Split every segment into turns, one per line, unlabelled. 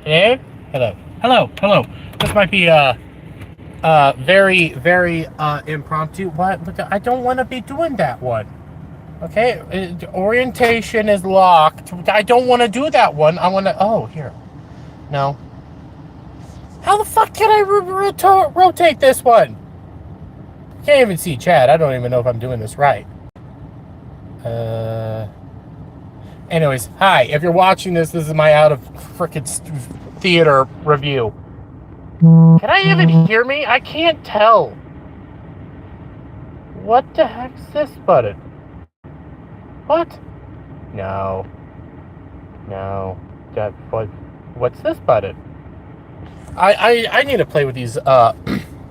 Hello? Hello. Hello. Hello. This might be very, very impromptu. What? I don't want to be doing that one. Okay? Orientation is locked. I don't want to do that one. I want to... Oh, here. No. How the fuck can I rotate this one? Can't even see chat. I don't even know if I'm doing this right. Anyways, hi. If you're watching this is my out of frickin' theater review. Can I even hear me? I can't tell. What the heck's this button? What? No. No. What's this button? I need to play with these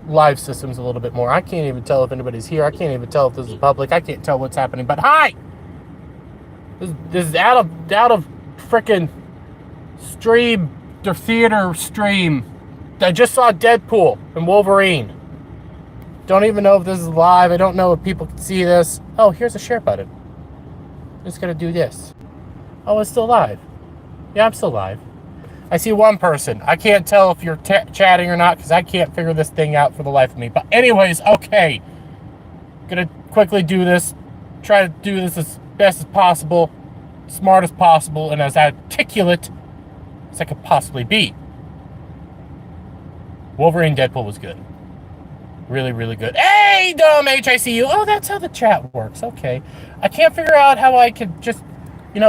live systems a little bit more. I can't even tell if anybody's here. I can't even tell if this is public. I can't tell what's happening. But hi! This is out of frickin' stream, the theater stream. I just saw Deadpool and Wolverine. Don't even know if this is live. I don't know if people can see this. Oh, here's a share button. I'm just gonna do this. Oh, it's still live. Yeah, I'm still live. I see one person. I can't tell if you're chatting or not because I can't figure this thing out for the life of me. But anyways, okay. Gonna quickly do this. Try to do this as best as possible, smart as possible, and as articulate as I could possibly be. Wolverine Deadpool was good. Really, really good. Hey, dumb HICU. Oh, that's how the chat works. Okay. I can't figure out how I could just,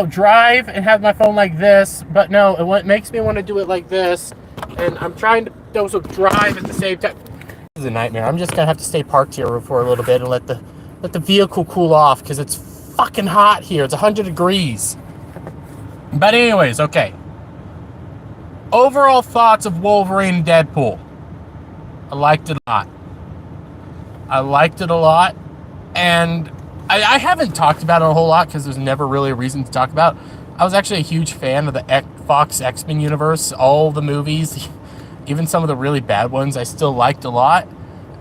drive and have my phone like this. But no, it makes me want to do it like this. And I'm trying to also drive at the same time. This is a nightmare. I'm just going to have to stay parked here for a little bit and let the vehicle cool off because it's fucking hot here. It's 100 degrees. But anyways, okay. Overall thoughts of Wolverine and Deadpool. I liked it a lot. And I haven't talked about it a whole lot because there's never really a reason to talk about it. I was actually a huge fan of the Fox X-Men universe. All the movies, even some of the really bad ones, I still liked a lot.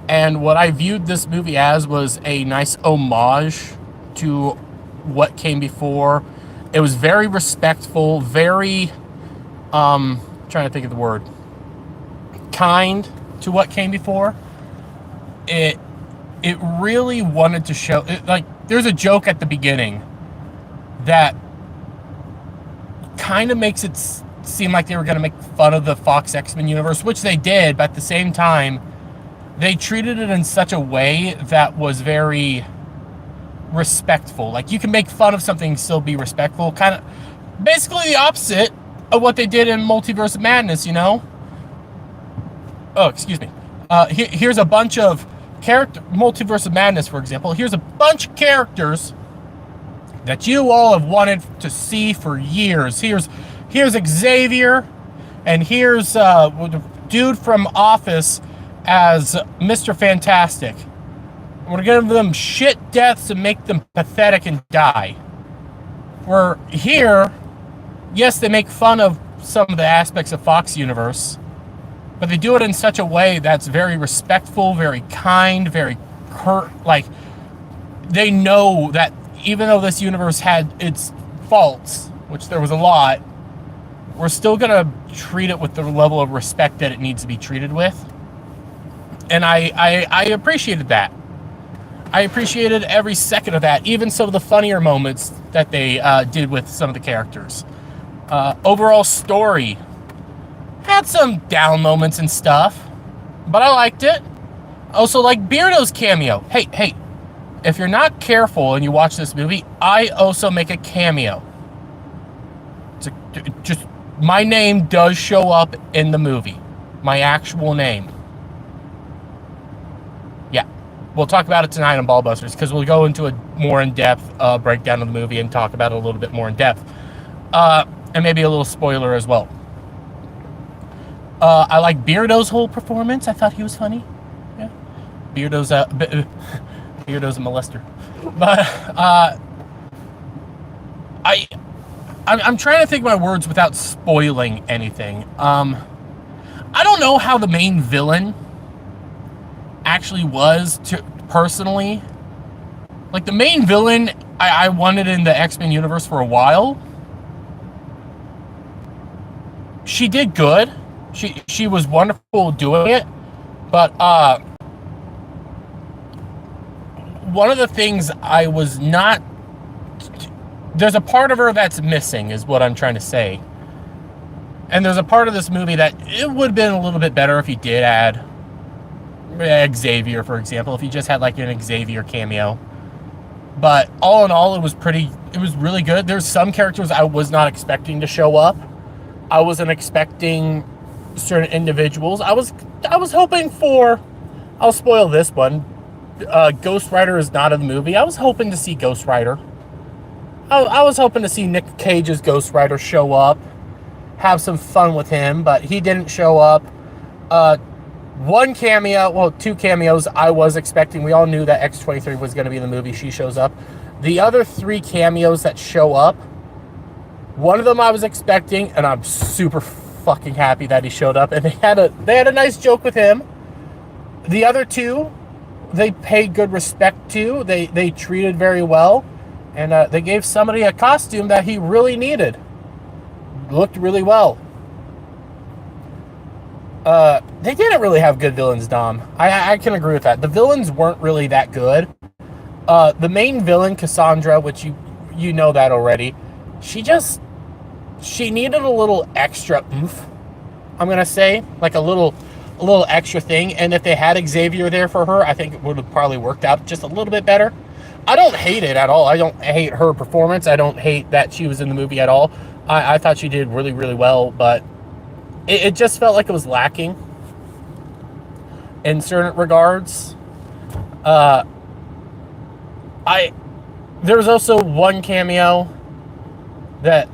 And what I viewed this movie as was a nice homage to what came before. It was very respectful, very, trying to think of the word, kind to what came before. It really wanted to show, there's a joke at the beginning that kind of makes it seem like they were going to make fun of the Fox X-Men universe, which they did, but at the same time, they treated it in such a way that was very respectful. Like, you can make fun of something and still be respectful. Kind of, basically the opposite of what they did in Multiverse of Madness, Oh, excuse me. Here's a bunch of Multiverse of Madness, for example. Here's a bunch of characters that you all have wanted to see for years. Here's Xavier, and here's the dude from Office as Mr. Fantastic. We're gonna give them shit deaths and make them pathetic and die. We're here, yes, they make fun of some of the aspects of Fox Universe, but they do it in such a way that's very respectful, very kind, very they know that even though this universe had its faults, which there was a lot, we're still gonna treat it with the level of respect that it needs to be treated with. And I appreciated that. I appreciated every second of that, even some of the funnier moments that they did with some of the characters. Overall story had some down moments and stuff, but I liked it. Also, like Beardo's cameo. Hey, if you're not careful and you watch this movie, I also make a cameo. Just my name does show up in the movie, my actual name. We'll talk about it tonight on Ballbusters because we'll go into a more in-depth breakdown of the movie and talk about it a little bit more in depth. And maybe a little spoiler as well. I like Beardo's whole performance. I thought he was funny. Yeah. Beardo's a molester. But I'm trying to think my words without spoiling anything. I don't know how the main villain actually was personally. Like, the main villain I wanted in the X-Men universe for a while she did good. She was wonderful doing it, but one of the things I was not, there's a part of her that's missing, is what I'm trying to say. And there's a part of this movie that it would have been a little bit better if you did add Xavier, for example, if you just had like an Xavier cameo. But all in all, it was really good. There's some characters I was not expecting to show up. I wasn't expecting certain individuals. I was hoping for, I'll spoil this one, Ghost Rider is not in the movie. I was hoping to see Ghost Rider. I was hoping to see Nick Cage's Ghost Rider show up, have some fun with him, but he didn't show up. One cameo, well, 2 cameos I was expecting. We all knew that X-23 was going to be in the movie. She shows up. The other 3 cameos that show up, one of them I was expecting, and I'm super fucking happy that he showed up. And they had a nice joke with him. The other 2, they paid good respect to. They treated very well, and they gave somebody a costume that he really needed. Looked really well. They didn't really have good villains, Dom. I can agree with that. The villains weren't really that good. The main villain, Cassandra, which you know that already, she needed a little extra oomph, I'm gonna say, like a little extra thing. And if they had Xavier there for her, I think it would have probably worked out just a little bit better. I don't hate it at all. I don't hate her performance. I don't hate that she was in the movie at all. I thought she did really, really well, but it just felt like it was lacking in certain regards. There was also one cameo that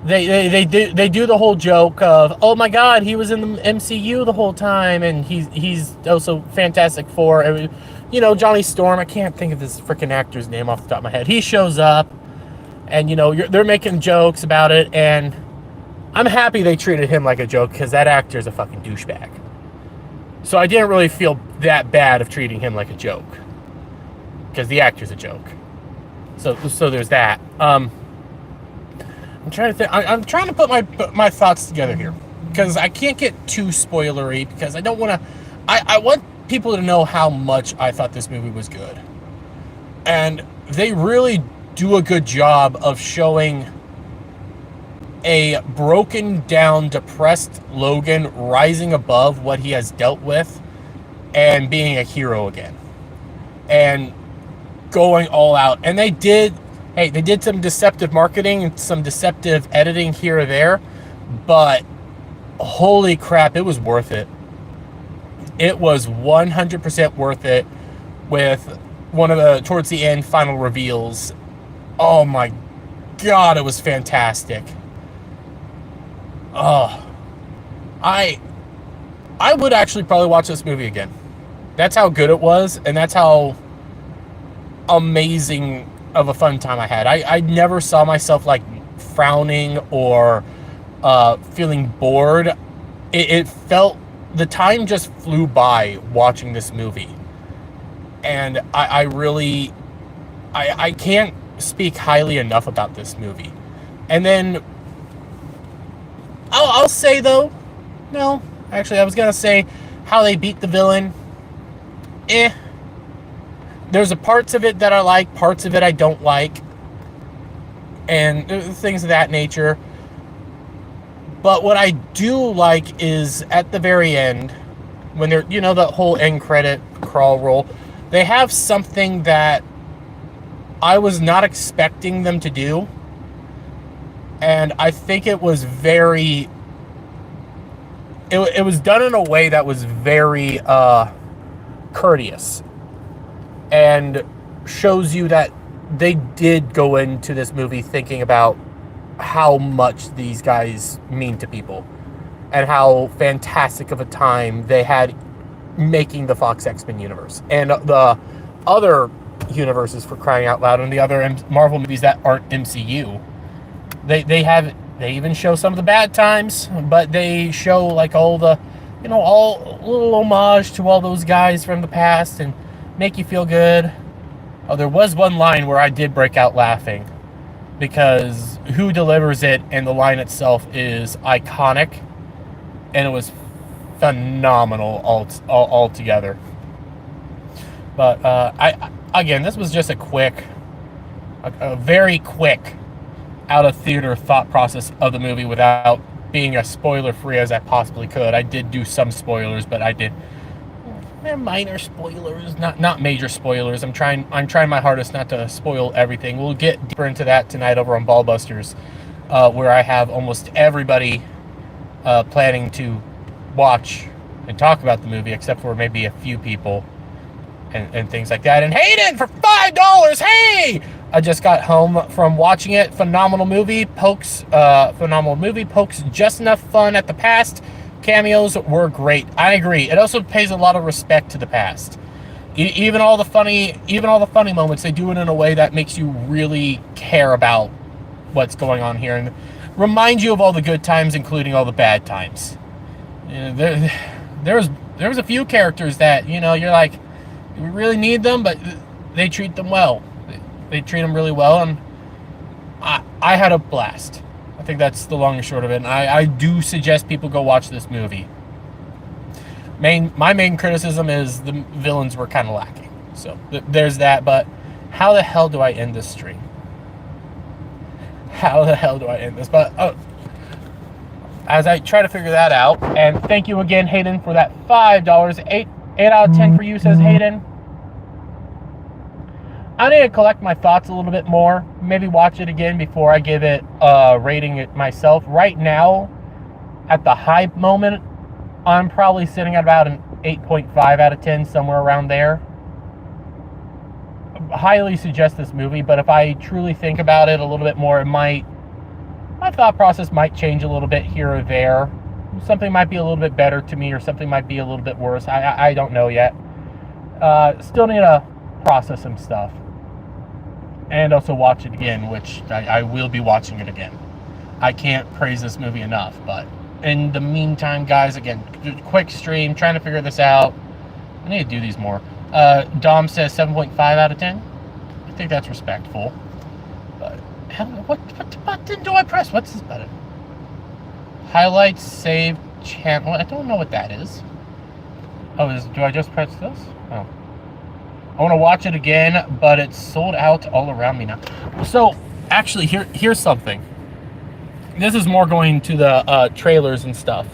they do the whole joke of, oh my god, he was in the MCU the whole time, and he's also Fantastic Four. And, you know, Johnny Storm, I can't think of this freaking actor's name off the top of my head. He shows up, and you know, they're making jokes about it, and I'm happy they treated him like a joke, because that actor's a fucking douchebag. So I didn't really feel that bad of treating him like a joke, because the actor's a joke. So there's that. I'm trying to think. I'm trying to put my thoughts together here, because I can't get too spoilery, because I don't want to. I want people to know how much I thought this movie was good, and they really do a good job of showing a broken down, depressed Logan rising above what he has dealt with and being a hero again and going all out. And they did some deceptive marketing and some deceptive editing here or there, but holy crap, it was worth it. It was 100% worth it, with one of the, towards the end, final reveals. Oh my god, it was fantastic. Oh, I would actually probably watch this movie again. That's how good it was, and that's how amazing of a fun time I had. I never saw myself like frowning or feeling bored. It felt, the time just flew by watching this movie, and I really can't speak highly enough about this movie. And then I'll say, though, no, actually I was gonna say how they beat the villain. There's parts of it that I like, parts of it I don't like, and things of that nature. But what I do like is at the very end, when they're, you know, the whole end credit crawl roll, they have something that I was not expecting them to do. And I think it was very, it was done in a way that was very courteous, and shows you that they did go into this movie thinking about how much these guys mean to people and how fantastic of a time they had making the Fox X-Men universe and the other universes, for crying out loud, and the other Marvel movies that aren't MCU. They even show some of the bad times, but they show like all the, you know, all little homage to all those guys from the past and make you feel good. Oh, there was one line where I did break out laughing. because who delivers it and the line itself is iconic, and it was phenomenal altogether. But again, this was just a very quick out of theater thought process of the movie without being as spoiler free as I possibly could. I did do some spoilers, but they're minor spoilers, not major spoilers. I'm trying my hardest not to spoil everything. We'll get deeper into that tonight over on Ballbusters, where I have almost everybody planning to watch and talk about the movie, except for maybe a few people and things like that. And Hayden, for $5, hey! I just got home from watching it. Phenomenal movie. Pokes just enough fun at the past. Cameos were great. I agree. It also pays a lot of respect to the past. Even all the funny moments, they do it in a way that makes you really care about what's going on here and remind you of all the good times, including all the bad times. There was a few characters that, you're like, we really need them, but they treat them well. They treat them really well, and I had a blast. I think that's the long and short of it, and I do suggest people go watch this movie. My main criticism is the villains were kind of lacking. So there's that, but how the hell do I end this stream? How the hell do I end this? But as I try to figure that out, and thank you again, Hayden, for that $5. 8 out of 10 for you, says Hayden. I need to collect my thoughts a little bit more. Maybe watch it again before I give it rating it myself. Right now, at the hype moment, I'm probably sitting at about an 8.5 out of 10, somewhere around there. I highly suggest this movie, but if I truly think about it a little bit more, my thought process might change a little bit here or there. Something might be a little bit better to me, or something might be a little bit worse. I don't know yet. Still need to process some stuff. And also watch it again, which I will be watching it again. I can't praise this movie enough, but in the meantime, guys, again, quick stream, trying to figure this out. I need to do these more. Dom says 7.5 out of 10. I think that's respectful. But what button do I press? What's this button? Highlights, save, channel. I don't know what that is. Oh, do I just press this? Oh. I want to watch it again, but it's sold out all around me now. So, actually, here's something. This is more going to the trailers and stuff.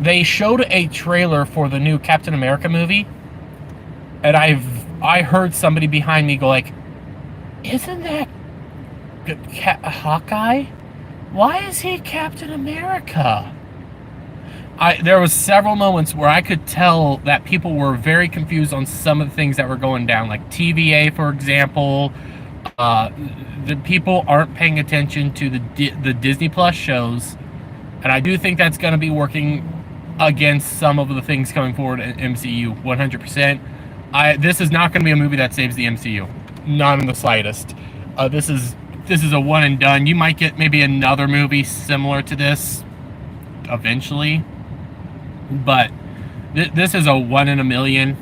They showed a trailer for the new Captain America movie, and I heard somebody behind me go like, "Isn't that Hawkeye? Why is he Captain America?" There was several moments where I could tell that people were very confused on some of the things that were going down, like TVA, for example. The people aren't paying attention to the Disney Plus shows, and I do think that's going to be working against some of the things coming forward in MCU 100%. This is not going to be a movie that saves the MCU, not in the slightest. This is a one and done. You might get maybe another movie similar to this eventually, but this is a 1 in a million.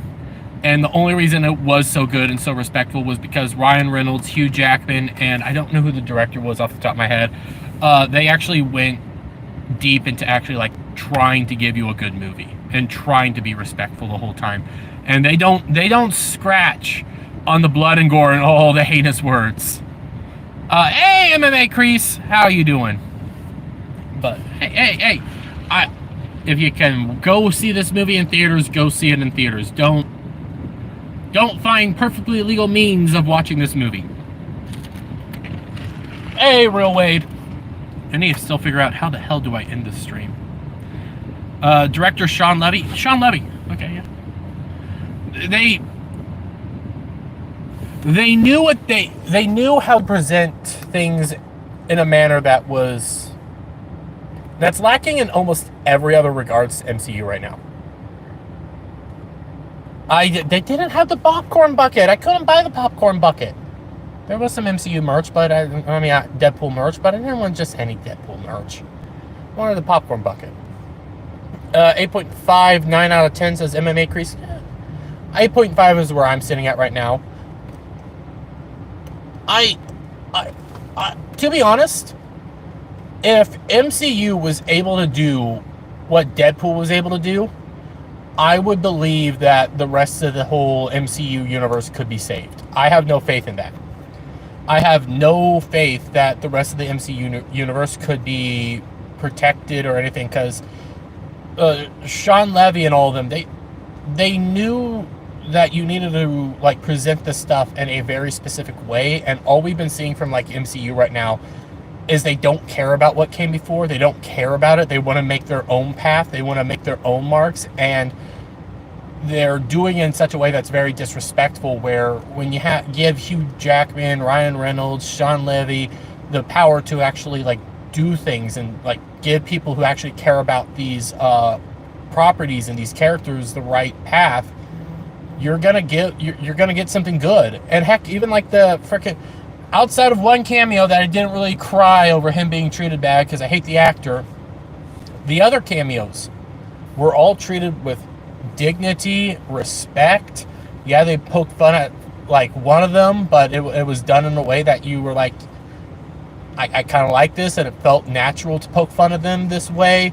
And the only reason it was so good and so respectful was because Ryan Reynolds, Hugh Jackman, and I don't know who the director was off the top of my head. They actually went deep into actually like trying to give you a good movie and trying to be respectful the whole time. And they don't scratch on the blood and gore and all the heinous words. Hey, MMA Crease, how are you doing? But hey, if you can go see this movie in theaters, go see it in theaters. Don't find perfectly legal means of watching this movie. Hey, Real Wade. I need to still figure out how the hell do I end this stream. Director Sean Levy. Sean Levy. Okay, yeah. They knew what they knew how to present things in a manner that's lacking in almost every other regards to MCU right now. They didn't have the popcorn bucket. I couldn't buy the popcorn bucket. There was some MCU merch, but Deadpool merch, but I didn't want just any Deadpool merch. I wanted the popcorn bucket. 8.5, 9 out of 10 says MMA Crease. 8.5 is where I'm sitting at right now. To be honest, if MCU was able to do what Deadpool was able to do, I would believe that the rest of the whole MCU universe could be saved. I have no faith in that. I have no faith that the rest of the MCU universe could be protected or anything, because Sean Levy and all of them, they knew that you needed to like present the stuff in a very specific way, and all we've been seeing from like MCU right now is they don't care about what came before. They don't care about it. They want to make their own path. They want to make their own marks, and they're doing it in such a way that's very disrespectful, where when you give Hugh Jackman, Ryan Reynolds, Sean Levy the power to actually like do things and like give people who actually care about these properties and these characters the right path, you're gonna get something good. And heck, even like the freaking, outside of one cameo that I didn't really cry over him being treated bad because I hate the actor, the other cameos were all treated with dignity, respect. Yeah, they poked fun at like one of them, but it was done in a way that you were like, I kind of like this, and it felt natural to poke fun at them this way.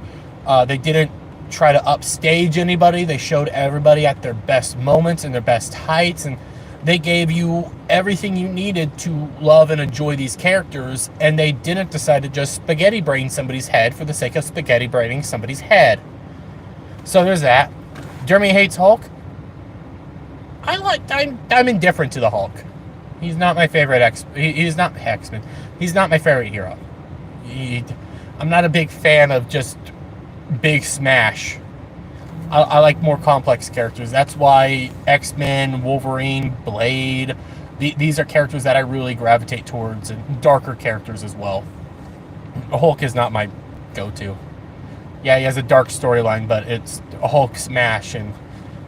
They didn't try to upstage anybody. They showed everybody at their best moments and their best heights, and they gave you everything you needed to love and enjoy these characters, and they didn't decide to just spaghetti brain somebody's head for the sake of spaghetti braining somebody's head. So there's that. Jeremy hates Hulk. I'm indifferent to the Hulk. He's not my favorite he's not X-Men. He's not my favorite hero. I'm not a big fan of just big smash. I like more complex characters. That's why X-Men, Wolverine, Blade, these are characters that I really gravitate towards, and darker characters as well. Hulk is not my go-to. Yeah, he has a dark storyline, but it's a Hulk smash and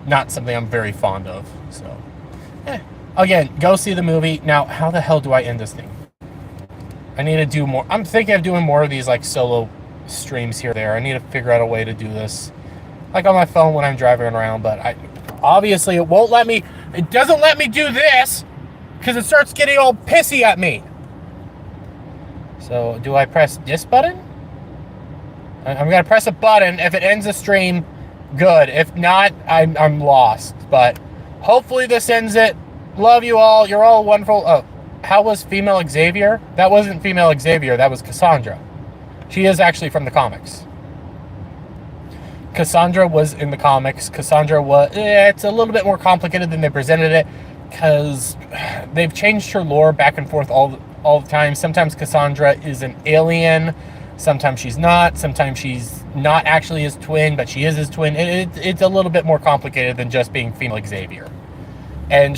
not something I'm very fond of. So, again, go see the movie. Now, how the hell do I end this thing? I need to do more. I'm thinking of doing more of these like solo streams here or there. I need to figure out a way to do this, like on my phone when I'm driving around. But obviously it won't let me. It doesn't let me do this because it starts getting all pissy at me. So, do I press this button? I'm gonna press a button. If it ends the stream, good. If not, I'm lost. But hopefully this ends it. Love you all. You're all wonderful. Oh, how was female Xavier? That wasn't female Xavier. That was Cassandra. She is actually from the comics. Cassandra was in the comics. Cassandra was... it's a little bit more complicated than they presented it, because they've changed her lore back and forth all the time. Sometimes Cassandra is an alien. Sometimes she's not. Sometimes she's not actually his twin, but she is his twin. It's a little bit more complicated than just being female Xavier. And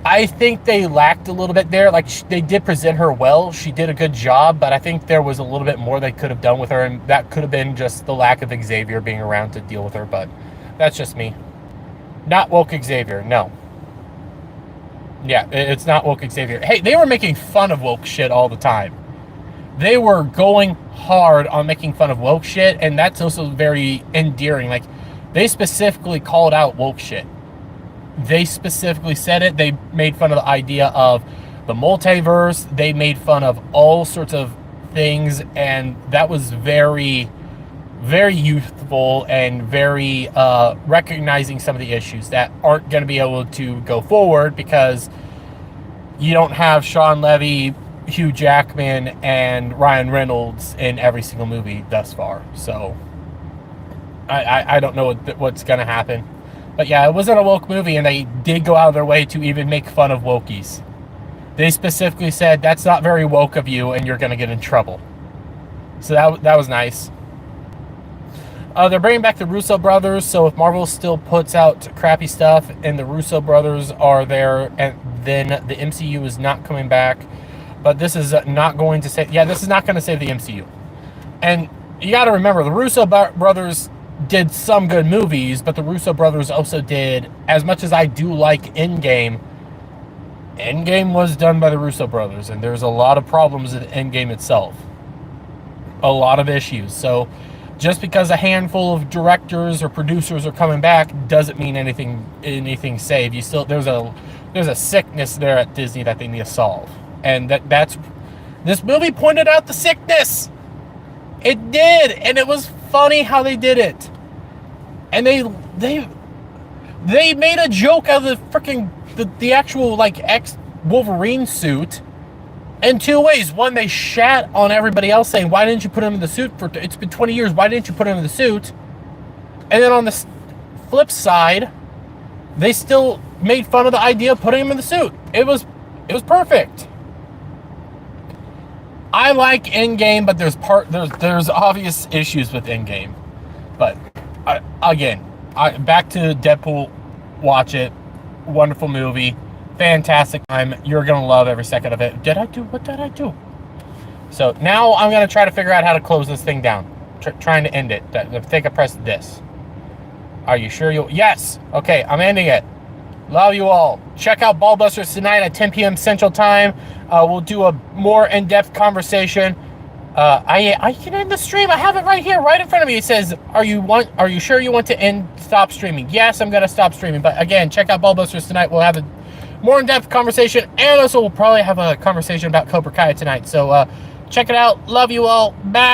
I think they lacked a little bit there. Like, they did present her well. She did a good job, but I think there was a little bit more they could have done with her, and that could have been just the lack of Xavier being around to deal with her, but that's just me. Not woke Xavier, no. Yeah, it's not woke Xavier. Hey, they were making fun of woke shit all the time. They were going hard on making fun of woke shit, and that's also very endearing. Like, they specifically called out woke shit. They specifically said it. They made fun of the idea of the multiverse. They made fun of all sorts of things, and that was very, very youthful and very recognizing some of the issues that aren't going to be able to go forward because you don't have Sean Levy, Hugh Jackman, and Ryan Reynolds in every single movie thus far. So I don't know what's going to happen. But yeah, it wasn't a woke movie, and they did go out of their way to even make fun of wokies. They specifically said, that's not very woke of you, and you're going to get in trouble. So that was nice. They're bringing back the Russo brothers, so if Marvel still puts out crappy stuff and the Russo brothers are there, and then the MCU is not coming back. But this is not going to save... Yeah, this is not going to save the MCU. And you got to remember, the Russo brothers did some good movies, but the Russo brothers also did, as much as I do like Endgame was done by the Russo brothers, and there's a lot of problems with Endgame itself. A lot of issues. So just because a handful of directors or producers are coming back doesn't mean anything saved. There's a there's a sickness there at Disney that they need to solve. And that's this movie pointed out the sickness. It did, and it was funny how they did it. And they made a joke out of the freaking the actual like ex-Wolverine suit in two ways. One, they shat on everybody else saying, why didn't you put him in the suit it's been 20 years, why didn't you put him in the suit? And then on the flip side, they still made fun of the idea of putting him in the suit. It was perfect. I like Endgame, but there's obvious issues with Endgame. But back to Deadpool. Watch it. Wonderful movie. Fantastic time. You're gonna love every second of it. What did I do? So now I'm gonna try to figure out how to close this thing down. Trying to end it. I think I pressed this. Are you sure you? Yes. Okay, I'm ending it. Love you all. Check out Ballbusters tonight at 10 p.m. Central Time. We'll do a more in-depth conversation. I can end the stream. I have it right here, right in front of me. It says, "Are you sure you want to stop streaming?" Yes, I'm gonna stop streaming. But again, check out Ballbusters tonight. We'll have a more in-depth conversation, and also we'll probably have a conversation about Cobra Kai tonight. So check it out. Love you all. Bye.